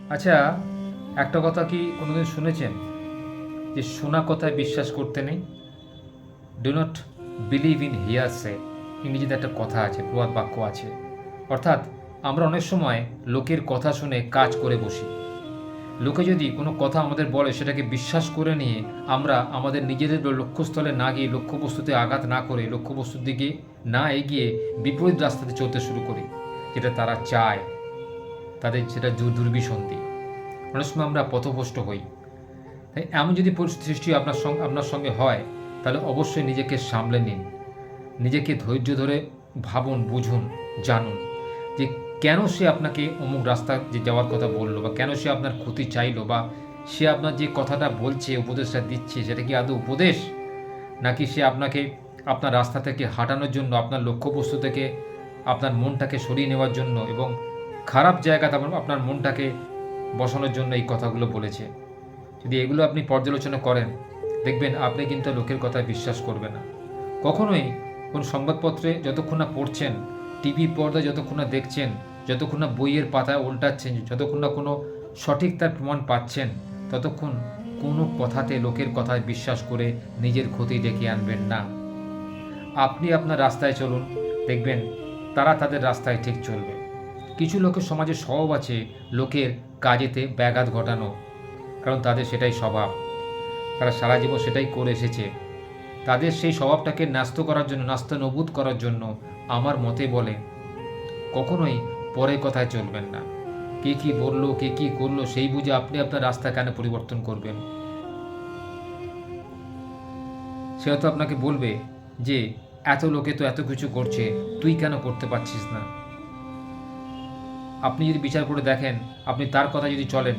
আচ্ছা, একটা কথা কি কোনোদিন শুনেছেন যে শোনা কথায় বিশ্বাস করতে নেই? Do not believe in hearsay. ইংরেজিতে একটা কথা আছে, প্রবাদ বাক্য আছে। অর্থাৎ আমরা অনেক সময় লোকের কথা শুনে কাজ করে বসি। লোকে যদি কোনো কথা আমাদের বলে সেটাকে বিশ্বাস করে নিয়ে আমরা আমাদের নিজেদের লক্ষ্যস্থলে না গিয়ে, লক্ষ্যবস্তুতে আঘাত না করে, লক্ষ্যবস্তুর দিকে না এগিয়ে বিপরীত রাস্তাতে চলতে শুরু করি, যেটা তারা চায়, তাদের সেটা দুর্বিসন্ধি। অনেক সময় আমরা পথভ্রষ্ট হই। তাই এমন যদি পরিস্থিতি সৃষ্টি আপনার সঙ্গে হয়, তাহলে অবশ্যই নিজেকে সামলে নিন। নিজেকে ধৈর্য ধরে ভাবুন, বুঝুন, জানুন যে কেন সে আপনাকে অমুক রাস্তা যে যাওয়ার কথা বলল, বা কেন সে আপনার ক্ষতি চাইলো, বা সে আপনার যে কথাটা বলছে, উপদেশটা দিচ্ছে, সেটা কি আদৌ উপদেশ, নাকি সে আপনাকে আপনার রাস্তা থেকে হাঁটানোর জন্য, আপনার লক্ষ্যবস্তু থেকে আপনার মনটাকে সরিয়ে নেওয়ার জন্য এবং খারাপ জায়গাতে আপনার মনটাকে বসানোর জন্য এই কথাগুলো বলেছে। যদি এগুলো আপনি পর্যালোচনা করেন, দেখবেন আপনি কিন্তু লোকের কথায় বিশ্বাস করবেন না। কখনোই কোনো সংবাদপত্রে যতক্ষণ না পড়ছেন, টিভি পর্দায় যতক্ষণ না দেখছেন, যতক্ষণ না বইয়ের পাতায় উল্টাচ্ছেন, যতক্ষণ না কোনো সঠিক তার প্রমাণ পাচ্ছেন, ততক্ষণ কোনো কথাতে লোকের কথায় বিশ্বাস করে নিজের ক্ষতি ডেকে আনবেন না। আপনি আপনার রাস্তায় চলুন, দেখবেন তারা তাদের রাস্তায় ঠিক চলবে। কিছু লোকের সমাজে স্বভাব আছে লোকের কাজেতে ব্যাঘাত ঘটানো, কারণ তাদের সেটাই স্বভাব, তারা সারা জীবন সেটাই করে এসেছে। তাদের সেই স্বভাবটাকে নাস্তানবুদ করার জন্য আমার মতে বলে কখনোই পরের কথায় চলবেন না। কে কি বললো, কে কি করলো, সেই বুঝে আপনি আপনার রাস্তা কেন পরিবর্তন করবেন? সে হয়তো আপনাকে বলবে যে এত লোকে তো এত কিছু করছে, তুই কেন করতে পারছিস না? আপনি যদি বিচার করে দেখেন, আপনি তার কথা যদি চলেন,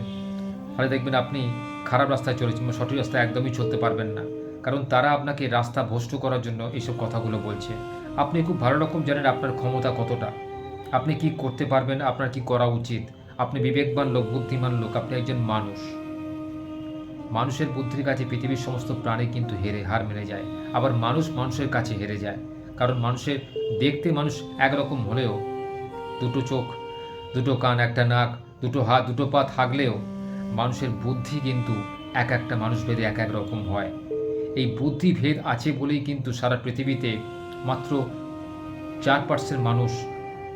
তাহলে দেখবেন আপনি খারাপ রাস্তায় চলেছেন, বা সঠিক রাস্তায় একদমই চলতে পারবেন না। কারণ তারা আপনাকে রাস্তা ভ্রষ্ট করার জন্য এইসব কথাগুলো বলছে। আপনি খুব ভালো রকম জানেন আপনার ক্ষমতা কতটা, আপনি কি করতে পারবেন, আপনার কি করা উচিত। আপনি বিবেকবান লোক, বুদ্ধিমান লোক, আপনি একজন মানুষ। মানুষের বুদ্ধির কাছে পৃথিবীর সমস্ত প্রাণী কিন্তু হার মেনে যায়। আবার মানুষ মানুষের কাছে হেরে যায়। কারণ দেখতে মানুষ একরকম হলেও, দুটো চোখ, দুটো কান, একটা নাক, দুটো হাত, দুটো পা থাকলেও মানুষের বুদ্ধি কিন্তু এক একটা মানুষ ভেদে এক এক রকম হয়। এই বুদ্ধি ভেদ আছে বলেই কিন্তু সারা পৃথিবীতে মাত্র 4% মানুষ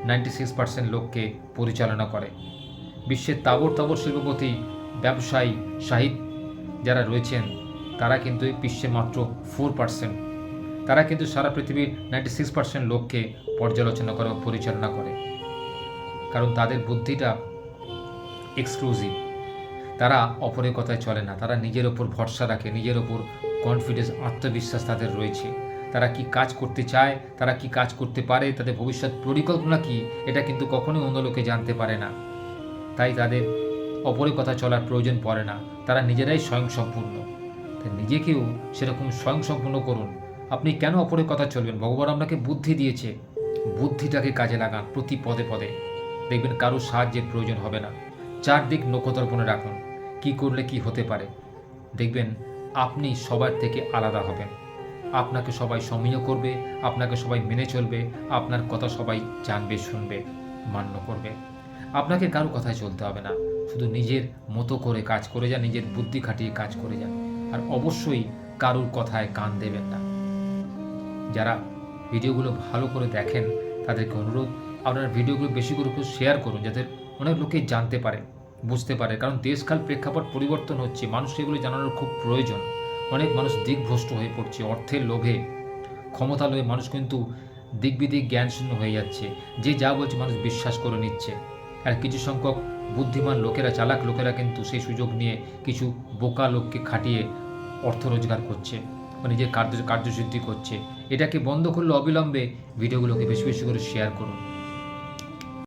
96% লোককে পরিচালনা করে। বিশ্বের তাবড় তাবড় শিল্পপতি, ব্যবসায়ী, সাহিত্য যারা রয়েছেন, তারা কিন্তু বিশ্বের মাত্র 4%। তারা কিন্তু সারা পৃথিবীর 96% লোককে পর্যালোচনা করে ও পরিচালনা করে। কারণ তাদের বুদ্ধিটা এক্সক্লুসিভ। তারা অপরের কথায় চলে না, তারা নিজের ওপর ভরসা রাখে, নিজের ওপর কনফিডেন্স, আত্মবিশ্বাস তাদের রয়েছে। তারা কি কাজ করতে চায়, তারা কি কাজ করতে পারে, তাদের ভবিষ্যৎ পরিকল্পনা কি, এটা কিন্তু কখনোই অন্য লোকে জানতে পারে না। তাই তাদের অপরের কথা চলার প্রয়োজন পড়ে না, তারা নিজেরাই স্বয়ংসম্পূর্ণ। তাই নিজেকেও সেরকম স্বয়ংসম্পূর্ণ করুন। আপনি কেন অপরের কথা চলবেন? ভগবান আপনাকে বুদ্ধি দিয়েছে, বুদ্ধিটাকে কাজে লাগান প্রতি পদে পদে, দেখবেন কারোর সাহায্যের প্রয়োজন হবে না। চারদিক নখদর্পণে রাখুন, কি করলে কি হতে পারে। দেখবেন আপনি সবার থেকে আলাদা হবেন। আপনাকে সবাই সমীহ করবে, আপনাকে সবাই মেনে চলবে, আপনার কথা সবাই জানবে, শুনবে, মান্য করবে। আপনাকে কারো কথায় চলতে হবে না, শুধু নিজের মতো করে কাজ করে যান, নিজের বুদ্ধি খাটিয়ে কাজ করে যান। আর অবশ্যই কারোর কথায় কান দেবেন না। যারা ভিডিওগুলো ভালো করে দেখেন, তাদেরকে অনুরোধ, আপনারা ভিডিওগুলো বেশি করে শেয়ার করুন, যাতে অনেক লোকেই জানতে পারে, বুঝতে পারে। কারণ দেশকাল প্রেক্ষাপট পরিবর্তন হচ্ছে, মানুষকে এগুলো জানানোর খুব প্রয়োজন। অনেক মানুষ দিকভ্রষ্ট হয়ে পড়ছে অর্থের লোভে, ক্ষমতা লোভে। মানুষ কিন্তু দিক বিদিক জ্ঞানশূন্য হয়ে যাচ্ছে। যে যা বলছে মানুষ বিশ্বাস করে নিচ্ছে। আর কিছু সংখ্যক বুদ্ধিমান লোকেরা, চালাক লোকেরা কিন্তু সেই সুযোগ নিয়ে কিছু বোকা লোককে খাটিয়ে অর্থ রোজগার করছে বা নিজের কার্যসিদ্ধি করছে। এটাকে বন্ধ করলে অবিলম্বে ভিডিওগুলোকে বেশি বেশি করে শেয়ার করুন।